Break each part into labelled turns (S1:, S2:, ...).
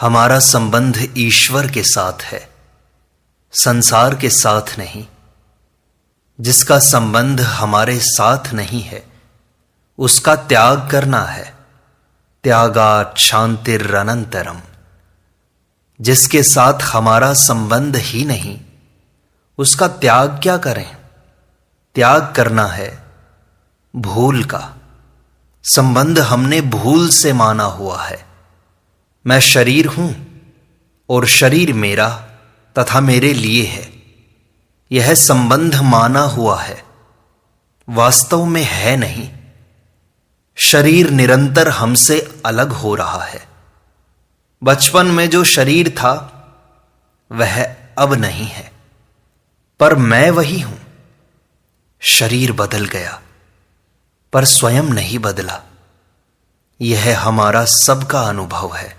S1: हमारा संबंध ईश्वर के साथ है, संसार के साथ नहीं। जिसका संबंध हमारे साथ नहीं है उसका त्याग करना है। त्यागात् शांतिरनंतरम। जिसके साथ हमारा संबंध ही नहीं उसका त्याग क्या करें। त्याग करना है भूल का। संबंध हमने भूल से माना हुआ है। मैं शरीर हूं और शरीर मेरा तथा मेरे लिए है, यह संबंध माना हुआ है, वास्तव में है नहीं। शरीर निरंतर हमसे अलग हो रहा है। बचपन में जो शरीर था वह अब नहीं है, पर मैं वही हूं। शरीर बदल गया पर स्वयं नहीं बदला। यह हमारा सबका अनुभव है।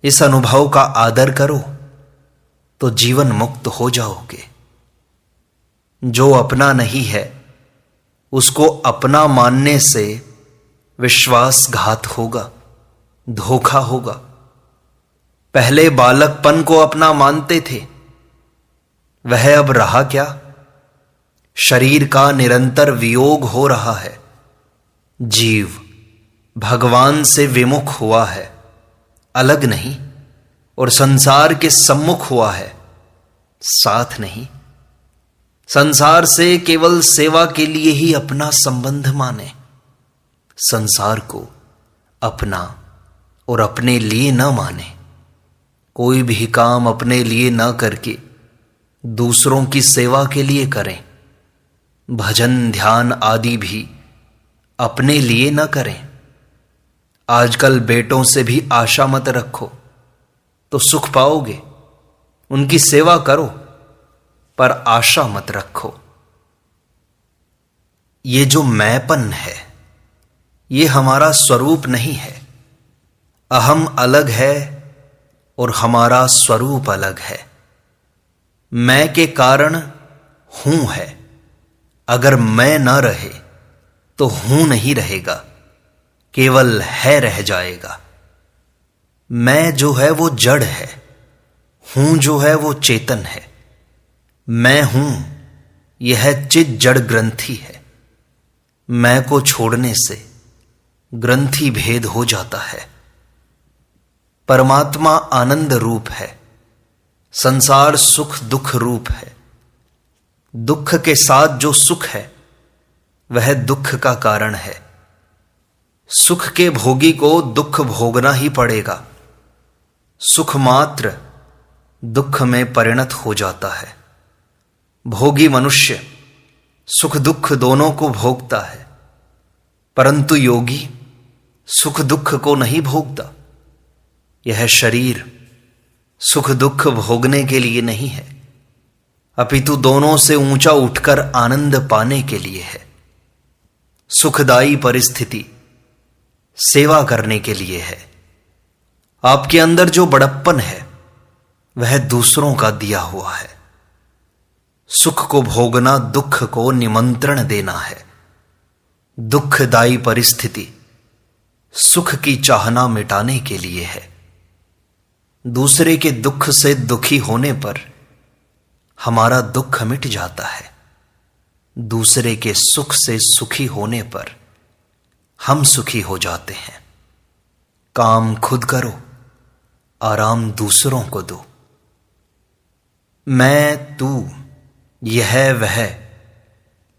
S1: इस अनुभव का आदर करो तो जीवन मुक्त हो जाओगे। जो अपना नहीं है उसको अपना मानने से विश्वासघात होगा, धोखा होगा। पहले बालकपन को अपना मानते थे, वह अब रहा क्या। शरीर का निरंतर वियोग हो रहा है। जीव भगवान से विमुख हुआ है, अलग नहीं, और संसार के सम्मुख हुआ है, साथ नहीं। संसार से केवल सेवा के लिए ही अपना संबंध माने। संसार को अपना और अपने लिए न माने। कोई भी काम अपने लिए न करके दूसरों की सेवा के लिए करें। भजन ध्यान आदि भी अपने लिए न करें। आजकल बेटों से भी आशा मत रखो तो सुख पाओगे। उनकी सेवा करो पर आशा मत रखो। ये जो मैंपन है ये हमारा स्वरूप नहीं है। अहम अलग है और हमारा स्वरूप अलग है। मैं के कारण हूं है। अगर मैं न रहे तो हूं नहीं रहेगा, केवल है रह जाएगा। मैं जो है वो जड़ है, हूं जो है वो चेतन है। मैं हूं यह चित जड़ ग्रंथि है। मैं को छोड़ने से ग्रंथि भेद हो जाता है। परमात्मा आनंद रूप है, संसार सुख दुख रूप है। दुख के साथ जो सुख है वह दुख का कारण है। सुख के भोगी को दुख भोगना ही पड़ेगा। सुख मात्र दुख में परिणत हो जाता है। भोगी मनुष्य सुख दुख दोनों को भोगता है, परंतु योगी सुख दुख को नहीं भोगता। यह शरीर सुख दुख भोगने के लिए नहीं है, अपितु दोनों से ऊंचा उठकर आनंद पाने के लिए है। सुखदायी परिस्थिति सेवा करने के लिए है। आपके अंदर जो बड़प्पन है वह दूसरों का दिया हुआ है। सुख को भोगना दुख को निमंत्रण देना है। दुखदायी परिस्थिति सुख की चाहना मिटाने के लिए है। दूसरे के दुख से दुखी होने पर हमारा दुख मिट जाता है। दूसरे के सुख से सुखी होने पर हम सुखी हो जाते हैं। काम खुद करो, आराम दूसरों को दो। मैं तू यह वह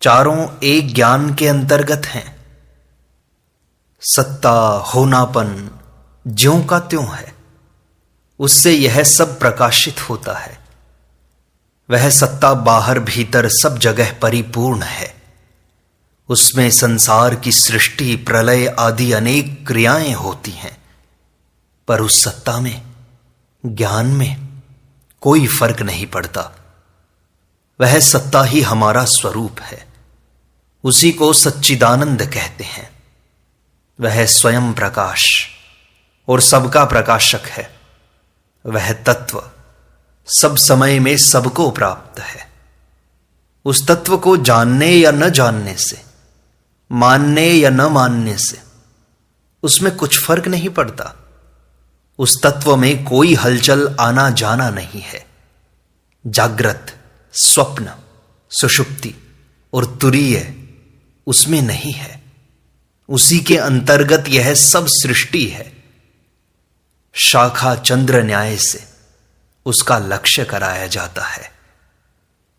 S1: चारों एक ज्ञान के अंतर्गत हैं। सत्ता होनापन ज्यों का त्यों है, उससे यह सब प्रकाशित होता है। वह सत्ता बाहर भीतर सब जगह परिपूर्ण है। उसमें संसार की सृष्टि प्रलय आदि अनेक क्रियाएं होती हैं, पर उस सत्ता में ज्ञान में कोई फर्क नहीं पड़ता। वह सत्ता ही हमारा स्वरूप है। उसी को सच्चिदानंद कहते हैं। वह स्वयं प्रकाश और सबका प्रकाशक है। वह तत्व सब समय में सबको प्राप्त है। उस तत्व को जानने या न जानने से, मानने या न मानने से उसमें कुछ फर्क नहीं पड़ता। उस तत्व में कोई हलचल आना जाना नहीं है। जागृत, स्वप्न, सुषुप्ति और तुरीय उसमें नहीं है। उसी के अंतर्गत यह सब सृष्टि है। शाखा चंद्र न्याय से उसका लक्ष्य कराया जाता है।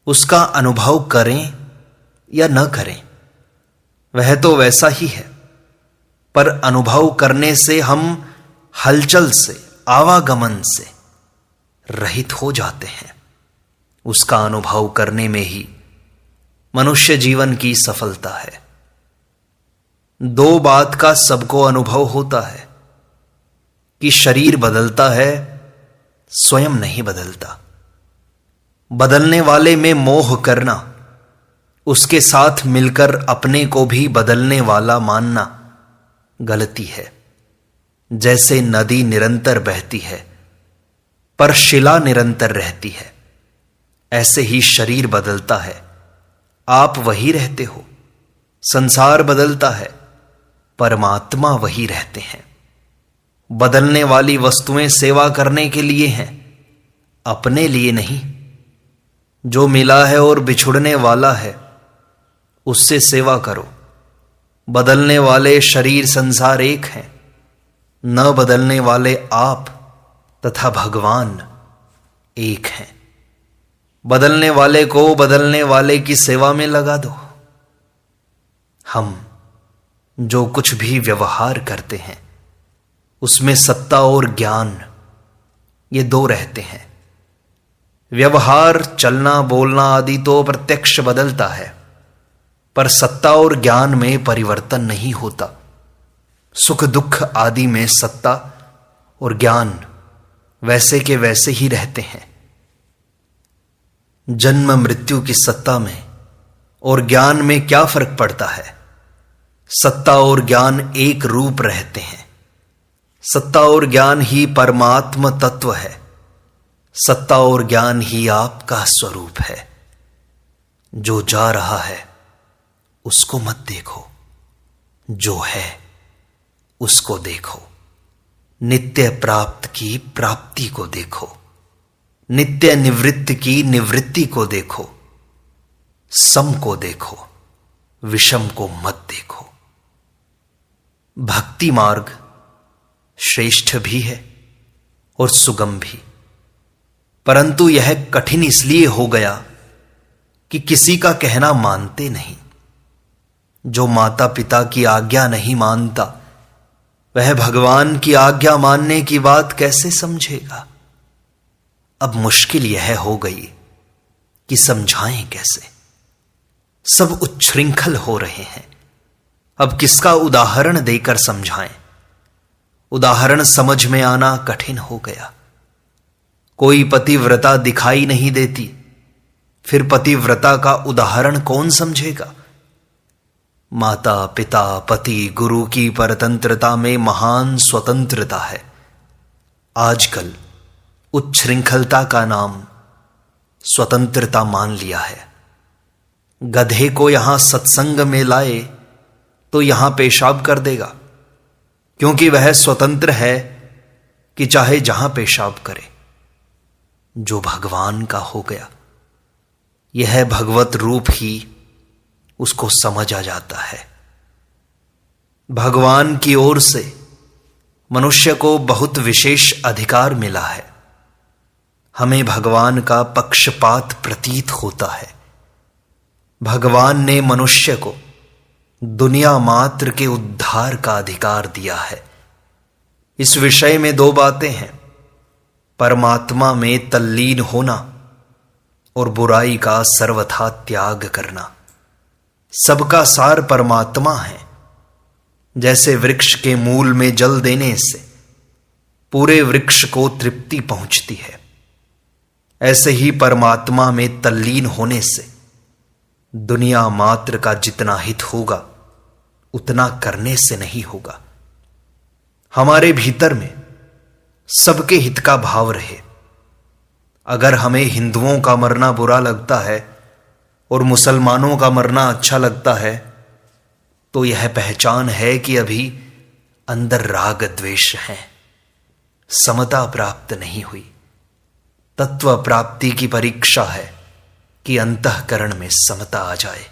S1: उसका अनुभव करें या न करें, वह तो वैसा ही है, पर अनुभव करने से हम हलचल से, आवागमन से रहित हो जाते हैं। उसका अनुभव करने में ही मनुष्य जीवन की सफलता है। दो बात का सबको अनुभव होता है कि शरीर बदलता है, स्वयं नहीं बदलता। बदलने वाले में मोह करना, उसके साथ मिलकर अपने को भी बदलने वाला मानना गलती है। जैसे नदी निरंतर बहती है पर शिला निरंतर रहती है, ऐसे ही शरीर बदलता है, आप वही रहते हो। संसार बदलता है, परमात्मा वही रहते हैं। बदलने वाली वस्तुएं सेवा करने के लिए हैं, अपने लिए नहीं। जो मिला है और बिछुड़ने वाला है, उससे सेवा करो। बदलने वाले शरीर संसार एक हैं, न बदलने वाले आप तथा भगवान एक हैं। बदलने वाले को बदलने वाले की सेवा में लगा दो। हम जो कुछ भी व्यवहार करते हैं, उसमें सत्ता और ज्ञान ये दो रहते हैं। व्यवहार, चलना, बोलना आदि तो प्रत्यक्ष बदलता है, पर सत्ता और ज्ञान में परिवर्तन नहीं होता। सुख दुख आदि में सत्ता और ज्ञान वैसे के वैसे ही रहते हैं। जन्म मृत्यु की सत्ता में और ज्ञान में क्या फर्क पड़ता है? सत्ता और ज्ञान एक रूप रहते हैं। सत्ता और ज्ञान ही परमात्म तत्व है। सत्ता और ज्ञान ही आपका स्वरूप है। जो जा रहा है उसको मत देखो, जो है उसको देखो। नित्य प्राप्त की प्राप्ति को देखो, नित्य निवृत्त की निवृत्ति को देखो। सम को देखो, विषम को मत देखो। भक्ति मार्ग श्रेष्ठ भी है और सुगम भी, परंतु यह कठिन इसलिए हो गया कि किसी का कहना मानते नहीं। जो माता पिता की आज्ञा नहीं मानता, वह भगवान की आज्ञा मानने की बात कैसे समझेगा? अब मुश्किल यह हो गई कि समझाएं कैसे। सब उच्छृंखल हो रहे हैं। अब किसका उदाहरण देकर समझाएं? उदाहरण समझ में आना कठिन हो गया। कोई पतिव्रता दिखाई नहीं देती, फिर पतिव्रता का उदाहरण कौन समझेगा? माता पिता पति गुरु की परतंत्रता में महान स्वतंत्रता है। आजकल उच्छृंखलता का नाम स्वतंत्रता मान लिया है। गधे को यहां सत्संग में लाए तो यहां पेशाब कर देगा, क्योंकि वह स्वतंत्र है कि चाहे जहां पेशाब करे। जो भगवान का हो गया, यह भगवत रूप ही उसको समझ आ जाता है। भगवान की ओर से मनुष्य को बहुत विशेष अधिकार मिला है। हमें भगवान का पक्षपात प्रतीत होता है। भगवान ने मनुष्य को दुनिया मात्र के उद्धार का अधिकार दिया है। इस विषय में दो बातें हैं: परमात्मा में तल्लीन होना और बुराई का सर्वथा त्याग करना। सबका सार परमात्मा है। जैसे वृक्ष के मूल में जल देने से पूरे वृक्ष को तृप्ति पहुंचती है, ऐसे ही परमात्मा में तल्लीन होने से दुनिया मात्र का जितना हित होगा उतना करने से नहीं होगा। हमारे भीतर में सबके हित का भाव रहे। अगर हमें हिंदुओं का मरना बुरा लगता है और मुसलमानों का मरना अच्छा लगता है, तो यह पहचान है कि अभी अंदर राग द्वेष है। समता प्राप्त नहीं हुई। तत्व प्राप्ति की परीक्षा है कि अंतःकरण में समता आ जाए।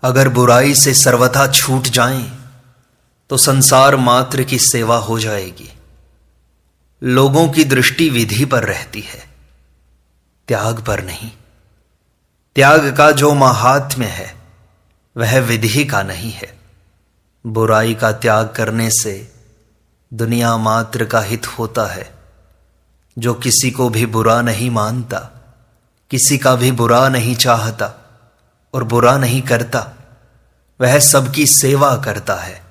S1: अगर बुराई से सर्वथा छूट जाएं तो संसार मात्र की सेवा हो जाएगी। लोगों की दृष्टि विधि पर रहती है, त्याग पर नहीं। त्याग का जो महात्म्य है वह विधि का नहीं है। बुराई का त्याग करने से दुनिया मात्र का हित होता है। जो किसी को भी बुरा नहीं मानता, किसी का भी बुरा नहीं चाहता और बुरा नहीं करता, वह सबकी सेवा करता है।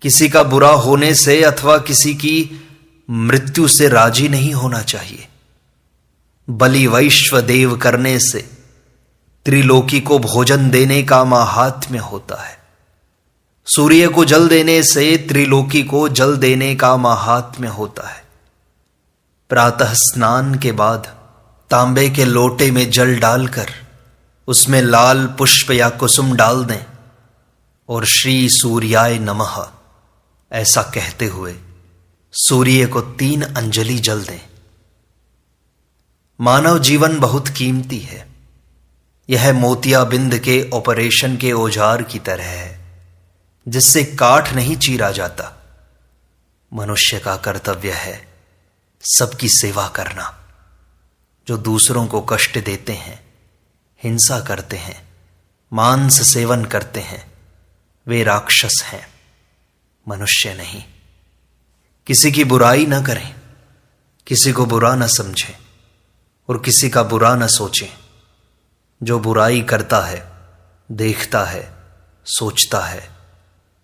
S1: किसी का बुरा होने से अथवा किसी की मृत्यु से राजी नहीं होना चाहिए। बलि वैश्व देव करने से त्रिलोकी को भोजन देने का माहात्म्य होता है। सूर्य को जल देने से त्रिलोकी को जल देने का माहात्म्य होता है। प्रातः स्नान के बाद तांबे के लोटे में जल डालकर उसमें लाल पुष्प या कुसुम डाल दें और श्री सूर्याय नमः ऐसा कहते हुए सूर्य को 3 अंजलि जल दें। मानव जीवन बहुत कीमती है। यह मोतियाबिंद के ऑपरेशन के औजार की तरह है जिससे काठ नहीं चीरा जाता। मनुष्य का कर्तव्य है सबकी सेवा करना। जो दूसरों को कष्ट देते हैं, हिंसा करते हैं, मांस सेवन करते हैं, वे राक्षस हैं, मनुष्य नहीं। किसी की बुराई न करें, किसी को बुरा न समझें और किसी का बुरा न सोचें। जो बुराई करता है, देखता है, सोचता है,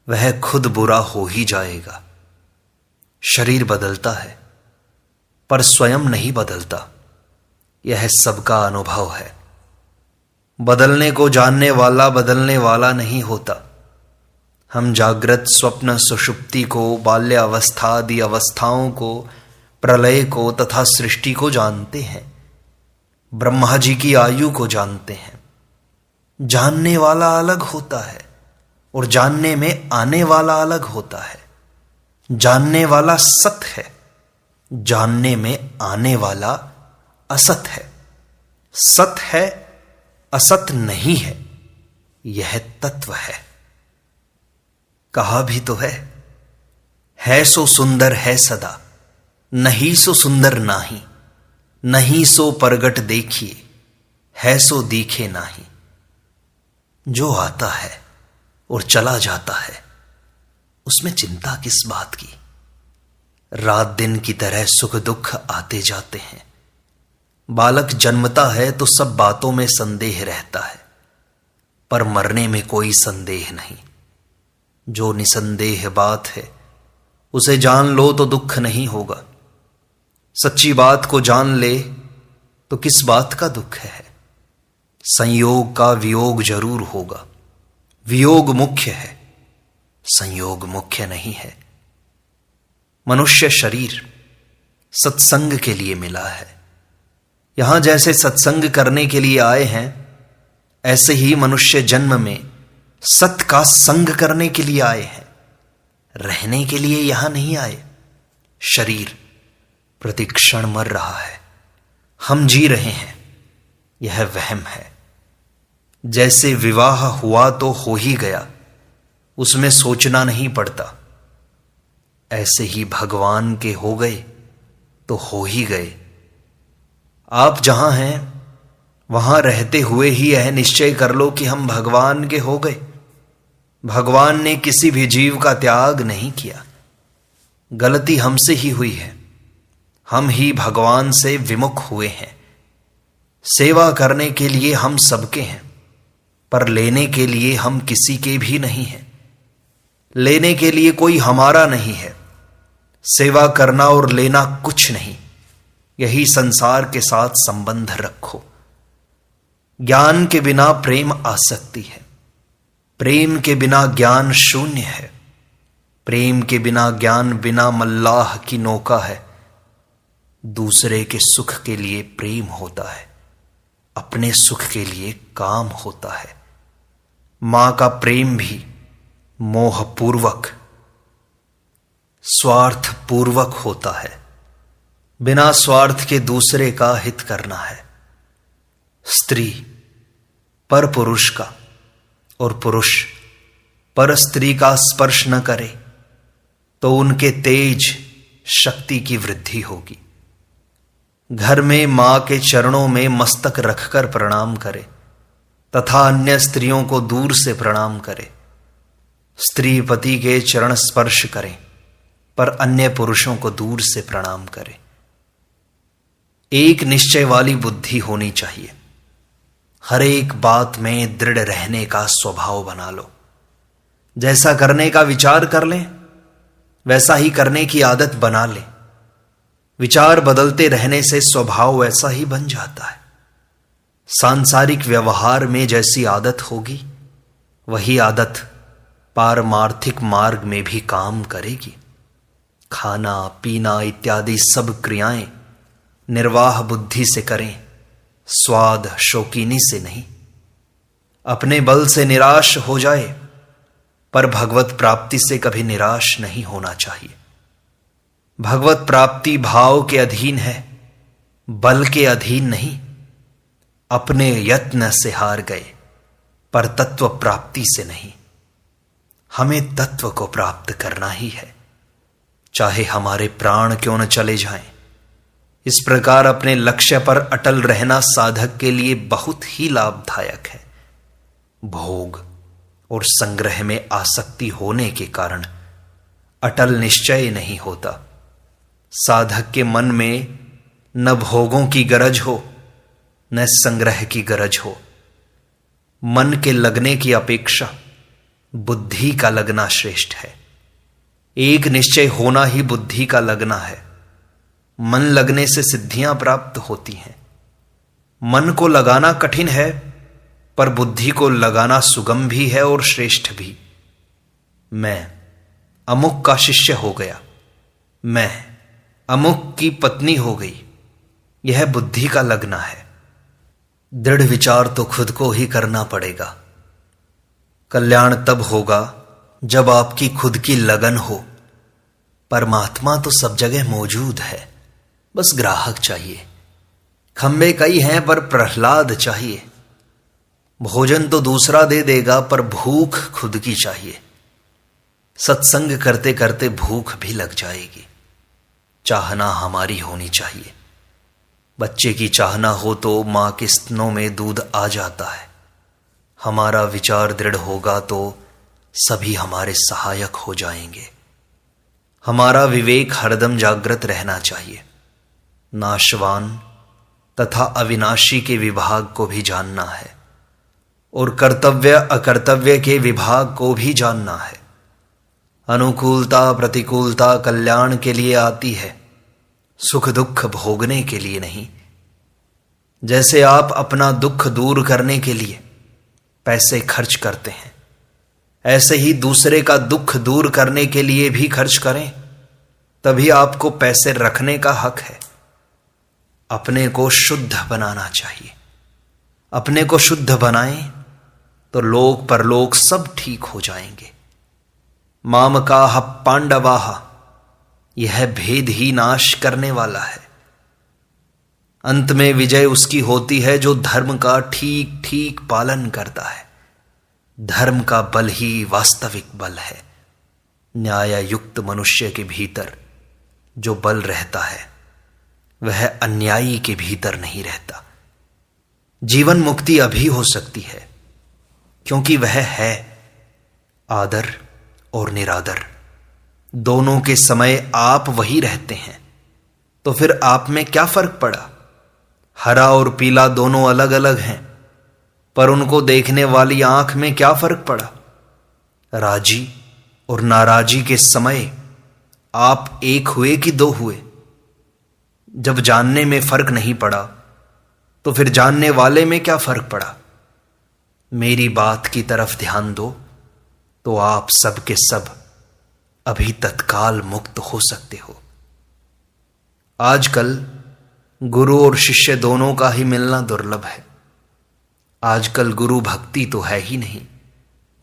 S1: वह खुद बुरा हो ही जाएगा। शरीर बदलता है पर स्वयं नहीं बदलता, यह सबका अनुभव है। बदलने को जानने वाला बदलने वाला नहीं होता। हम जागृत, स्वप्न, सुषुप्ति को, बाल्यावस्था आदि अवस्थाओं को, प्रलय को तथा सृष्टि को जानते हैं। ब्रह्मा जी की आयु को जानते हैं। जानने वाला अलग होता है और जानने में आने वाला अलग होता है। जानने वाला सत है, जानने में आने वाला असत है। सत है, असत नहीं है, यह तत्व है। कहा भी तो है सो सुंदर है सदा, नहीं सो सुंदर नाही, नहीं सो परगट देखिए, है सो दिखे नाही। जो आता है और चला जाता है उसमें चिंता किस बात की। रात दिन की तरह सुख दुख आते जाते हैं। बालक जन्मता है तो सब बातों में संदेह रहता है, पर मरने में कोई संदेह नहीं। जो निसंदेह बात है उसे जान लो तो दुख नहीं होगा। सच्ची बात को जान ले तो किस बात का दुख है। संयोग का वियोग जरूर होगा। वियोग मुख्य है, संयोग मुख्य नहीं है। मनुष्य शरीर सत्संग के लिए मिला है। यहां जैसे सत्संग करने के लिए आए हैं, ऐसे ही मनुष्य जन्म में सत का संग करने के लिए आए हैं। रहने के लिए यहां नहीं आए। शरीर प्रतिक्षण मर रहा है, हम जी रहे हैं, यह वहम है। जैसे विवाह हुआ तो हो ही गया, उसमें सोचना नहीं पड़ता, ऐसे ही भगवान के हो गए तो हो ही गए। आप जहां हैं वहां रहते हुए ही यह निश्चय कर लो कि हम भगवान के हो गए। भगवान ने किसी भी जीव का त्याग नहीं किया। गलती हमसे ही हुई है, हम ही भगवान से विमुख हुए हैं। सेवा करने के लिए हम सबके हैं, पर लेने के लिए हम किसी के भी नहीं हैं। लेने के लिए कोई हमारा नहीं है। सेवा करना और लेना कुछ नहीं। यही संसार के साथ संबंध रखो। ज्ञान के बिना प्रेम आसक्ति है, प्रेम के बिना ज्ञान शून्य है। प्रेम के बिना ज्ञान बिना मल्लाह की नौका है। दूसरे के सुख के लिए प्रेम होता है, अपने सुख के लिए काम होता है। मां का प्रेम भी मोहपूर्वक, स्वार्थ पूर्वक होता है। बिना स्वार्थ के दूसरे का हित करना है। स्त्री पर पुरुष का और पुरुष पर स्त्री का स्पर्श न करे तो उनके तेज शक्ति की वृद्धि होगी। घर में मां के चरणों में मस्तक रखकर प्रणाम करे तथा अन्य स्त्रियों को दूर से प्रणाम करे। स्त्री पति के चरण स्पर्श करें पर अन्य पुरुषों को दूर से प्रणाम करे। एक निश्चय वाली बुद्धि होनी चाहिए। हर एक बात में दृढ़ रहने का स्वभाव बना लो। जैसा करने का विचार कर लें वैसा ही करने की आदत बना लें। विचार बदलते रहने से स्वभाव वैसा ही बन जाता है। सांसारिक व्यवहार में जैसी आदत होगी वही आदत पारमार्थिक मार्ग में भी काम करेगी। खाना पीना इत्यादि सब क्रियाएं निर्वाह बुद्धि से करें, स्वाद शौकीनी से नहीं। अपने बल से निराश हो जाए पर भगवत प्राप्ति से कभी निराश नहीं होना चाहिए। भगवत प्राप्ति भाव के अधीन है, बल के अधीन नहीं। अपने यत्न से हार गए पर तत्व प्राप्ति से नहीं। हमें तत्व को प्राप्त करना ही है, चाहे हमारे प्राण क्यों न चले जाएं। इस प्रकार अपने लक्ष्य पर अटल रहना साधक के लिए बहुत ही लाभदायक है। भोग और संग्रह में आसक्ति होने के कारण अटल निश्चय नहीं होता। साधक के मन में न भोगों की गरज हो न संग्रह की गरज हो। मन के लगने की अपेक्षा बुद्धि का लगना श्रेष्ठ है। एक निश्चय होना ही बुद्धि का लगना है। मन लगने से सिद्धियां प्राप्त होती हैं। मन को लगाना कठिन है पर बुद्धि को लगाना सुगम भी है और श्रेष्ठ भी। मैं अमुक का शिष्य हो गया, मैं अमुक की पत्नी हो गई, यह बुद्धि का लगना है। दृढ़ विचार तो खुद को ही करना पड़ेगा। कल्याण तब होगा जब आपकी खुद की लगन हो। परमात्मा तो सब जगह मौजूद है, बस ग्राहक चाहिए। खंबे कई हैं पर प्रहलाद चाहिए। भोजन तो दूसरा दे देगा पर भूख खुद की चाहिए। सत्संग करते करते भूख भी लग जाएगी। चाहना हमारी होनी चाहिए। बच्चे की चाहना हो तो मां के स्तनों में दूध आ जाता है। हमारा विचार दृढ़ होगा तो सभी हमारे सहायक हो जाएंगे। हमारा विवेक हरदम जागृत रहना चाहिए। नाशवान तथा अविनाशी के विभाग को भी जानना है और कर्तव्य अकर्तव्य के विभाग को भी जानना है। अनुकूलता प्रतिकूलता कल्याण के लिए आती है, सुख दुख भोगने के लिए नहीं। जैसे आप अपना दुख दूर करने के लिए पैसे खर्च करते हैं, ऐसे ही दूसरे का दुख दूर करने के लिए भी खर्च करें, तभी आपको पैसे रखने का हक है। अपने को शुद्ध बनाना चाहिए। अपने को शुद्ध बनाएं तो लोक परलोक सब ठीक हो जाएंगे। मामकाह पांडवाह, यह भेद ही नाश करने वाला है। अंत में विजय उसकी होती है जो धर्म का ठीक ठीक पालन करता है। धर्म का बल ही वास्तविक बल है। न्याय युक्त मनुष्य के भीतर जो बल रहता है वह अन्यायी के भीतर नहीं रहता। जीवन मुक्ति अभी हो सकती है क्योंकि वह है आदर और निरादर दोनों के समय आप वही रहते हैं। तो फिर आप में क्या फर्क पड़ा? हरा और पीला दोनों अलग अलग हैं, पर उनको देखने वाली आंख में क्या फर्क पड़ा? राजी और नाराजी के समय आप एक हुए कि दो हुए? जब जानने में फर्क नहीं पड़ा तो फिर जानने वाले में क्या फर्क पड़ा? मेरी बात की तरफ ध्यान दो तो आप सब के सब अभी तत्काल मुक्त हो सकते हो। आजकल गुरु और शिष्य दोनों का ही मिलना दुर्लभ है। आजकल गुरु भक्ति तो है ही नहीं,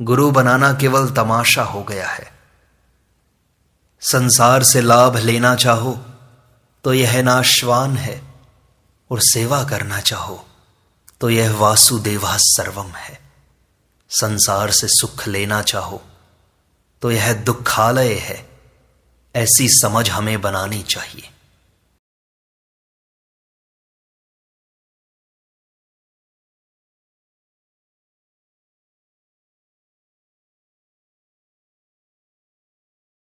S1: गुरु बनाना केवल तमाशा हो गया है। संसार से लाभ लेना चाहो तो यह नाशवान है, और सेवा करना चाहो तो यह वासुदेवा सर्वम है। संसार से सुख लेना चाहो तो यह दुखालय है। ऐसी समझ हमें बनानी चाहिए।